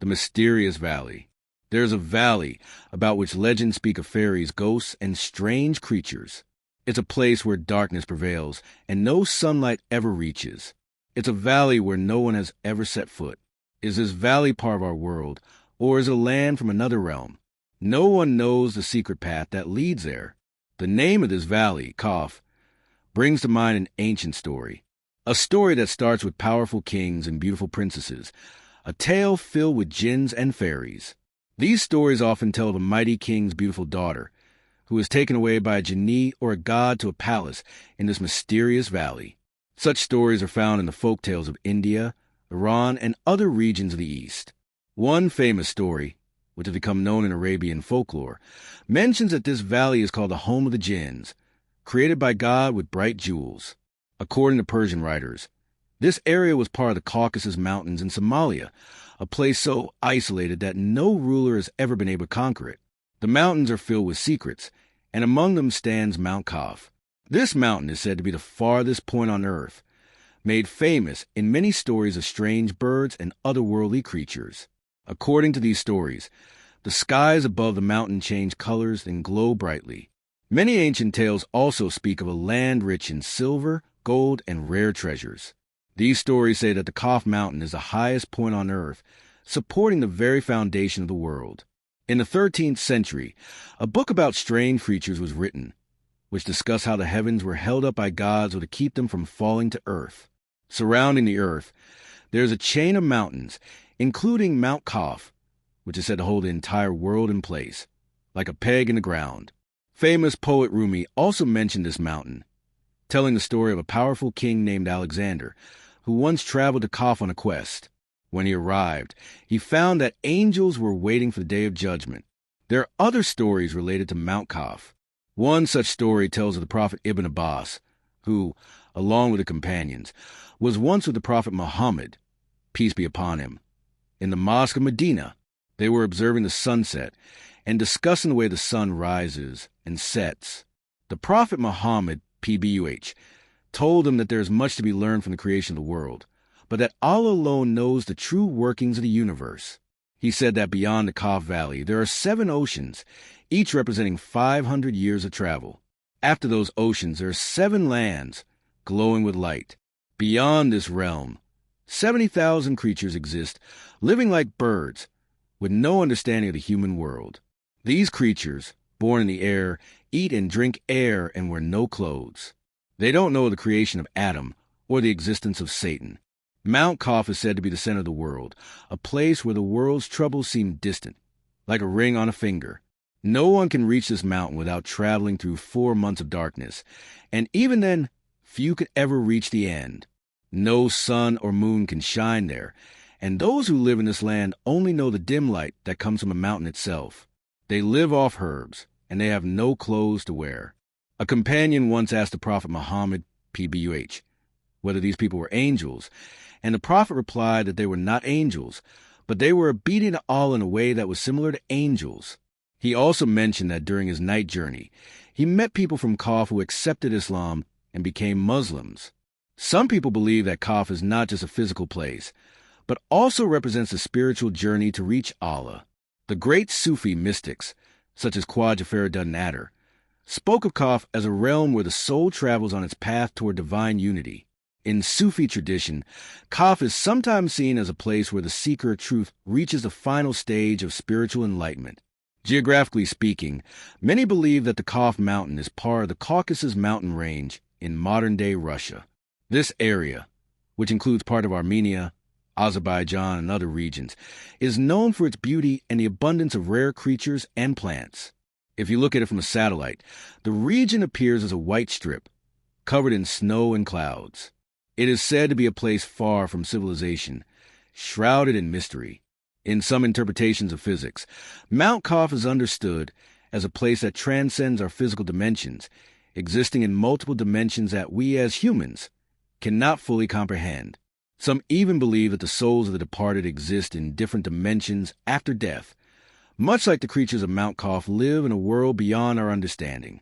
The mysterious valley. There is a valley about which legends speak of fairies, ghosts, and strange creatures. It's a place where darkness prevails and no sunlight ever reaches. It's a valley where no one has ever set foot. Is this valley part of our world, or is it a land from another realm? No one knows the secret path that leads there. The name of this valley, Kaf, brings to mind an ancient story. A story that starts with powerful kings and beautiful princesses. A tale filled with jinns and fairies. These stories often tell of a mighty king's beautiful daughter, who is taken away by a genie or a god to a palace in this mysterious valley. Such stories are found in the folk tales of India, Iran, and other regions of the East. One famous story, which has become known in Arabian folklore, mentions that this valley is called the home of the Jinns, created by God with bright jewels. According to Persian writers, this area was part of the Caucasus Mountains in Somalia, a place so isolated that no ruler has ever been able to conquer it. The mountains are filled with secrets, and among them stands Mount Kaf. This mountain is said to be the farthest point on earth, made famous in many stories of strange birds and otherworldly creatures. According to these stories, the skies above the mountain change colors and glow brightly. Many ancient tales also speak of a land rich in silver, gold, and rare treasures. These stories say that the Kaf Mountain is the highest point on earth, supporting the very foundation of the world. In the 13th century, a book about strange creatures was written, which discussed how the heavens were held up by gods to keep them from falling to earth. Surrounding the earth, there is a chain of mountains, including Mount Kaf, which is said to hold the entire world in place, like a peg in the ground. Famous poet Rumi also mentioned this mountain, telling the story of a powerful king named Alexander, who once traveled to Kaf on a quest. When he arrived, he found that angels were waiting for the day of judgment. There are other stories related to Mount Kaf. One such story tells of the prophet Ibn Abbas, who, along with the companions, was once with the prophet Muhammad, peace be upon him. In the mosque of Medina, they were observing the sunset and discussing the way the sun rises and sets. The prophet Muhammad, PBUH, told them that there is much to be learned from the creation of the world, but that Allah alone knows the true workings of the universe. He said that beyond the Kaf Valley there are 7 oceans, each representing 500 years of travel. After those oceans there are 7 lands, glowing with light. Beyond this realm, 70,000 creatures exist, living like birds, with no understanding of the human world. These creatures, born in the air, eat and drink air and wear no clothes. They don't know the creation of Adam or the existence of Satan. Mount Kaf is said to be the center of the world, a place where the world's troubles seem distant, like a ring on a finger. No one can reach this mountain without traveling through 4 months of darkness, and even then, few could ever reach the end. No sun or moon can shine there, and those who live in this land only know the dim light that comes from the mountain itself. They live off herbs, and they have no clothes to wear. A companion once asked the Prophet Muhammad, PBUH, whether these people were angels, and the Prophet replied that they were not angels, but they were obedient to Allah in a way that was similar to angels. He also mentioned that during his night journey, he met people from Kaf who accepted Islam and became Muslims. Some people believe that Kaf is not just a physical place, but also represents a spiritual journey to reach Allah. The great Sufi mystics, such as Khwaja Farida Nader, spoke of Kaf as a realm where the soul travels on its path toward divine unity. In Sufi tradition, Kaf is sometimes seen as a place where the seeker of truth reaches the final stage of spiritual enlightenment. Geographically speaking, many believe that the Kaf mountain is part of the Caucasus mountain range in modern-day Russia. This area, which includes part of Armenia, Azerbaijan, and other regions, is known for its beauty and the abundance of rare creatures and plants. If you look at it from a satellite, the region appears as a white strip, covered in snow and clouds. It is said to be a place far from civilization, shrouded in mystery. In some interpretations of physics, Mount Kaf is understood as a place that transcends our physical dimensions, existing in multiple dimensions that we as humans cannot fully comprehend. Some even believe that the souls of the departed exist in different dimensions after death, much like the creatures of Mount Kaf live in a world beyond our understanding.